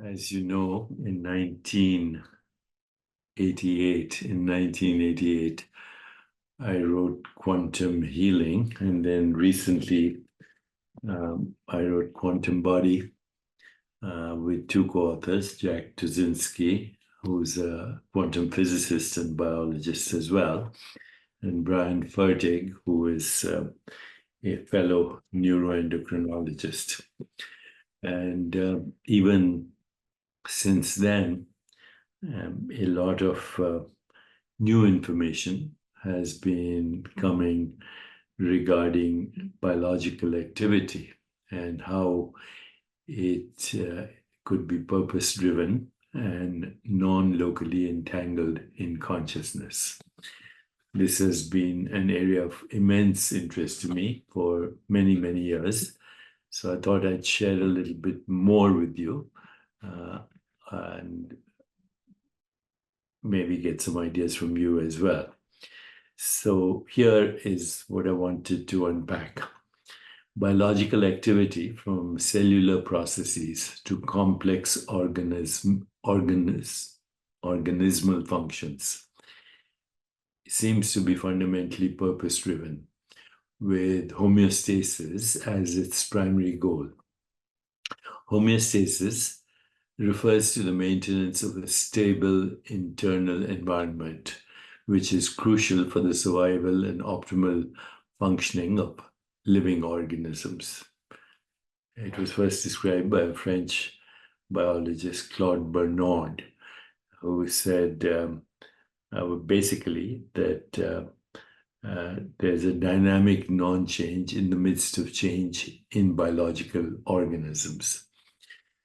As you know, in 1988, I wrote Quantum Healing, and then recently I wrote Quantum Body with two co-authors, Jack Tuzinski, who's a quantum physicist and biologist as well, and Brian Fertig, who is a fellow neuroendocrinologist. And even since then, a lot of new information has been coming regarding biological activity and how it could be purpose driven and non locally entangled in consciousness. This has been an area of immense interest to me for many, many years. So I thought I'd share a little bit more with you and maybe get some ideas from you as well. So here is what I wanted to unpack. Biological activity, from cellular processes to complex organismal functions, seems to be fundamentally purpose-driven, with homeostasis as its primary goal. Homeostasis refers to the maintenance of a stable internal environment, which is crucial for the survival and optimal functioning of living organisms. It was first described by a French biologist, Claude Bernard, who said basically that there's a dynamic non-change in the midst of change in biological organisms.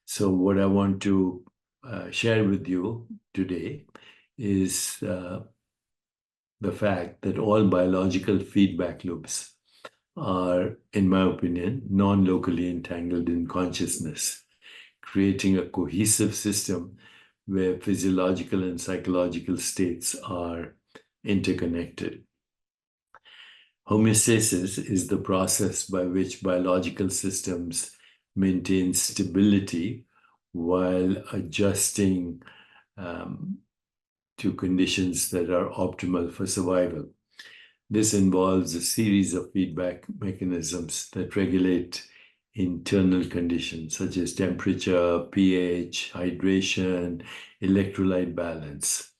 So what I want to share with you today is the fact that all biological feedback loops are, in my opinion, non-locally entangled in consciousness, creating a cohesive system where physiological and psychological states are interconnected. Homeostasis is the process by which biological systems maintain stability while adjusting to conditions that are optimal for survival. This involves a series of feedback mechanisms that regulate internal conditions such as temperature, pH, hydration, electrolyte balance.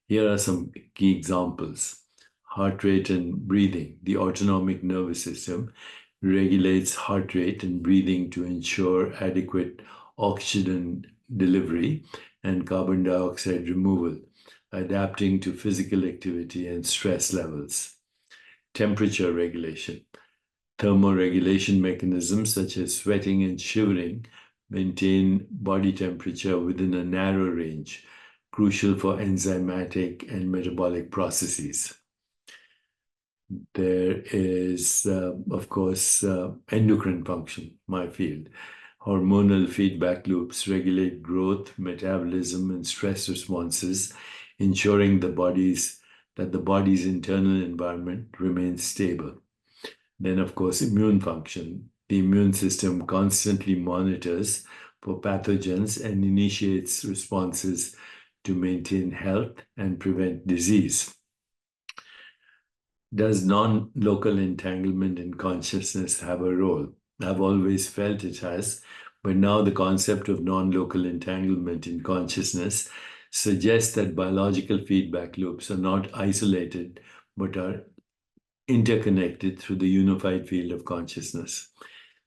Here are some key examples. Heart rate and breathing. The autonomic nervous system regulates heart rate and breathing to ensure adequate oxygen delivery and carbon dioxide removal, adapting to physical activity and stress levels. Temperature regulation. Thermoregulation mechanisms such as sweating and shivering maintain body temperature within a narrow range, crucial for enzymatic and metabolic processes. There is, of course, endocrine function, my field. Hormonal feedback loops regulate growth, metabolism, and stress responses, ensuring that the body's internal environment remains stable. Then, of course, immune function. The immune system constantly monitors for pathogens and initiates responses to maintain health and prevent disease. Does non-local entanglement in consciousness have a role? I've always felt it has, but now the concept of non-local entanglement in consciousness suggests that biological feedback loops are not isolated, but are interconnected through the unified field of consciousness.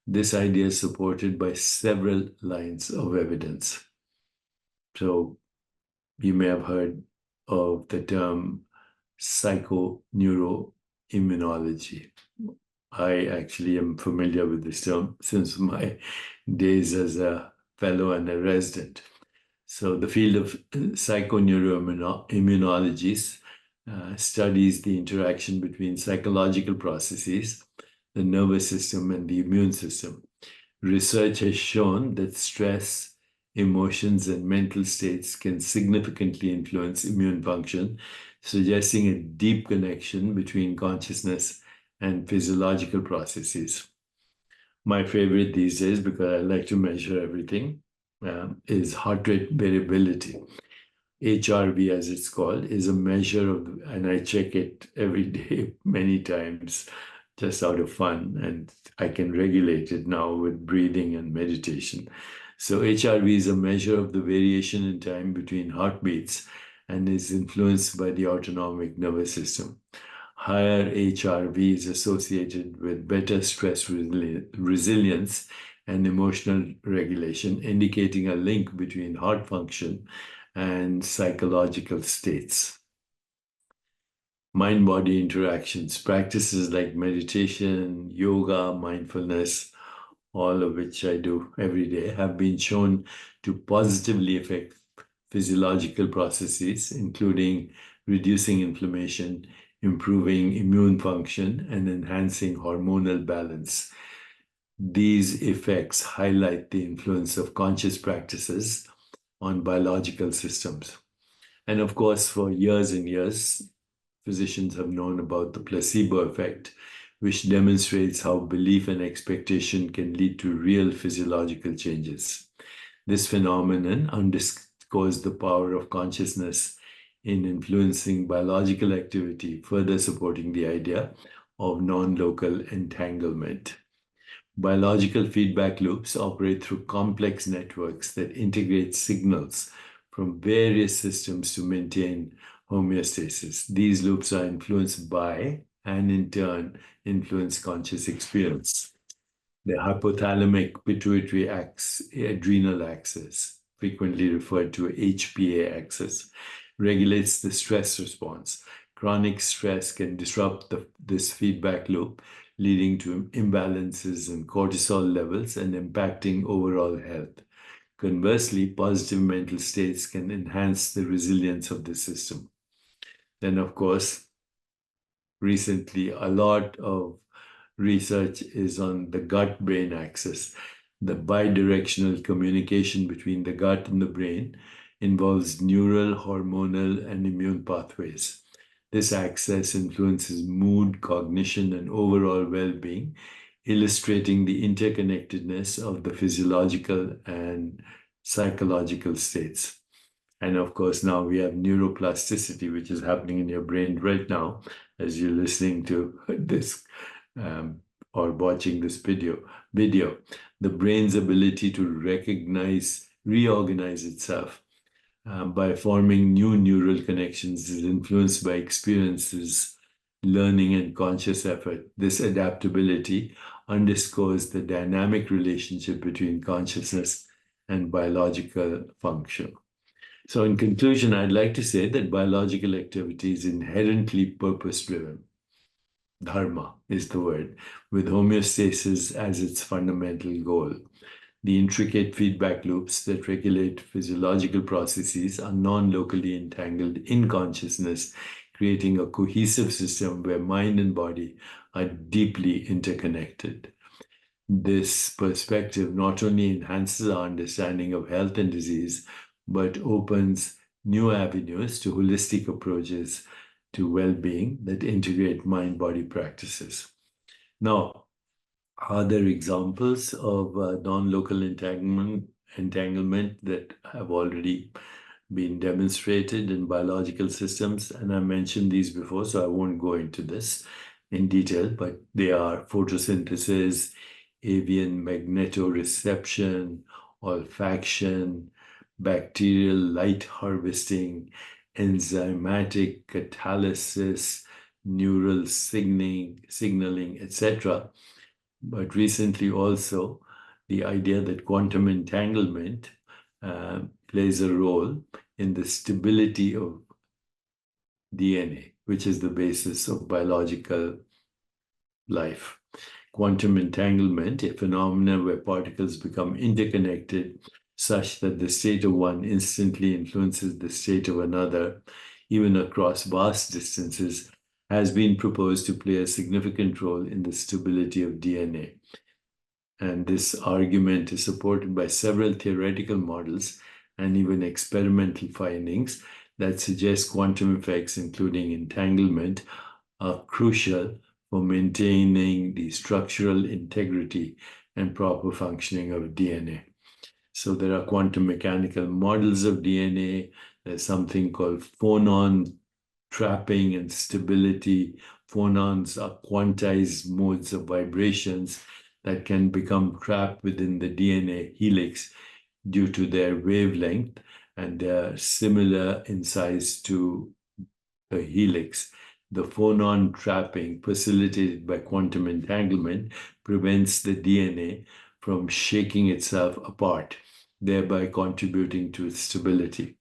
This idea is supported by several lines of evidence. So you may have heard of the term psychoneuroimmunology. I actually am familiar with this term since my days as a fellow and a resident. So the field of psychoneuroimmunology studies the interaction between psychological processes, the nervous system, and the immune system. Research has shown that stress, emotions, and mental states can significantly influence immune function, suggesting a deep connection between consciousness and physiological processes. My favorite these days, because I like to measure everything, is heart rate variability. HRV, as it's called, is a measure of, and I check it every day, many times, just out of fun, and I can regulate it now with breathing and meditation. So HRV is a measure of the variation in time between heartbeats and is influenced by the autonomic nervous system. Higher HRV is associated with better stress resilience and emotional regulation, indicating a link between heart function and psychological states. Mind-body interactions, practices like meditation, yoga, mindfulness, all of which I do every day, have been shown to positively affect physiological processes, including reducing inflammation, improving immune function, and enhancing hormonal balance. These effects highlight the influence of conscious practices on biological systems. And of course, for years and years, physicians have known about the placebo effect, which demonstrates how belief and expectation can lead to real physiological changes. This phenomenon underscores the power of consciousness in influencing biological activity, further supporting the idea of non-local entanglement. Biological feedback loops operate through complex networks that integrate signals from various systems to maintain homeostasis. These loops are influenced by and in turn influence conscious experience. The hypothalamic pituitary adrenal axis, frequently referred to HPA axis, regulates the stress response. Chronic stress can disrupt this feedback loop, leading to imbalances in cortisol levels and impacting overall health. Conversely, positive mental states can enhance the resilience of the system. Then, of course, recently, a lot of research is on the gut-brain axis. The bidirectional communication between the gut and the brain involves neural, hormonal, and immune pathways. This axis influences mood, cognition, and overall well-being, illustrating the interconnectedness of the physiological and psychological states. And of course, now we have neuroplasticity, which is happening in your brain right now as you're listening to this or watching this video. The brain's ability to reorganize itself by forming new neural connections is influenced by experiences, learning, and conscious effort. This adaptability underscores the dynamic relationship between consciousness and biological function. So in conclusion, I'd like to say that biological activity is inherently purpose-driven. Dharma is the word, with homeostasis as its fundamental goal. The intricate feedback loops that regulate physiological processes are non-locally entangled in consciousness, creating a cohesive system where mind and body are deeply interconnected. This perspective not only enhances our understanding of health and disease, but opens new avenues to holistic approaches to well-being that integrate mind-body practices. Now, other examples of non-local entanglement that have already been demonstrated in biological systems, and I mentioned these before, so I won't go into this in detail, but they are photosynthesis, avian magnetoreception, olfaction, bacterial light harvesting, enzymatic catalysis, neural signaling, etc. But recently also, the idea that quantum entanglement plays a role in the stability of DNA, which is the basis of biological life. Quantum entanglement, a phenomenon where particles become interconnected such that the state of one instantly influences the state of another, even across vast distances, has been proposed to play a significant role in the stability of DNA. And this argument is supported by several theoretical models and even experimental findings that suggest quantum effects, including entanglement, are crucial for maintaining the structural integrity and proper functioning of DNA. So there are quantum mechanical models of DNA. There's something called phonon trapping and stability. Phonons are quantized modes of vibrations that can become trapped within the DNA helix due to their wavelength, and they are similar in size to the helix. The phonon trapping, facilitated by quantum entanglement, prevents the DNA from shaking itself apart, thereby contributing to its stability.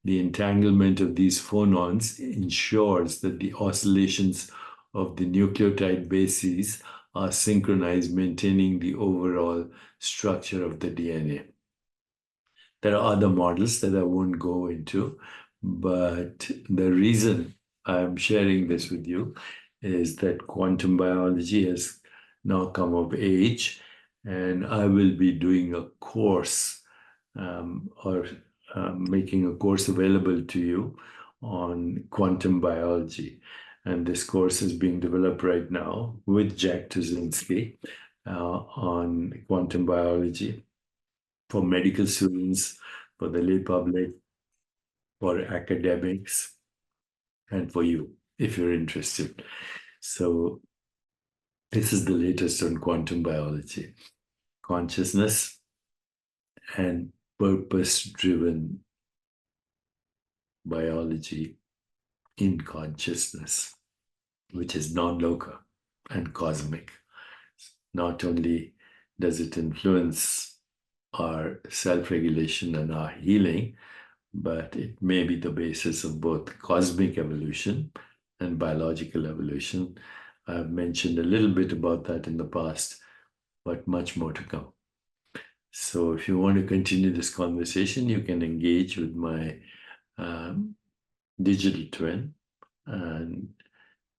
The entanglement of these phonons ensures that the oscillations of the nucleotide bases are synchronized, maintaining the overall structure of the DNA. There are other models that I won't go into, but the reason I'm sharing this with you is that quantum biology has now come of age, and I will be doing a course or making a course available to you on quantum biology. And this course is being developed right now with Jack Tuzinski on quantum biology for medical students, for the lay public, for academics, and for you, if you're interested. So this is the latest on quantum biology, consciousness and purpose-driven biology in consciousness, which is non-local and cosmic. Not only does it influence our self-regulation and our healing, but it may be the basis of both cosmic evolution and biological evolution. I've mentioned a little bit about that in the past, but much more to come. So if you want to continue this conversation, you can engage with my digital twin, and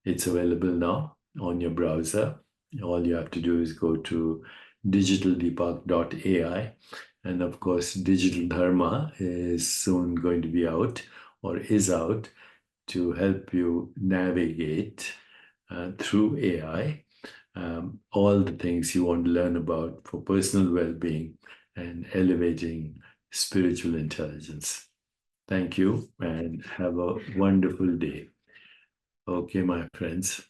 it's available now on your browser. All you have to do is go to digitaldeepak.ai. And of course, Digital Dharma is soon going to be out or is out to help you navigate through AI all the things you want to learn about for personal well-being and elevating spiritual intelligence. Thank you and have a wonderful day. Okay, my friends.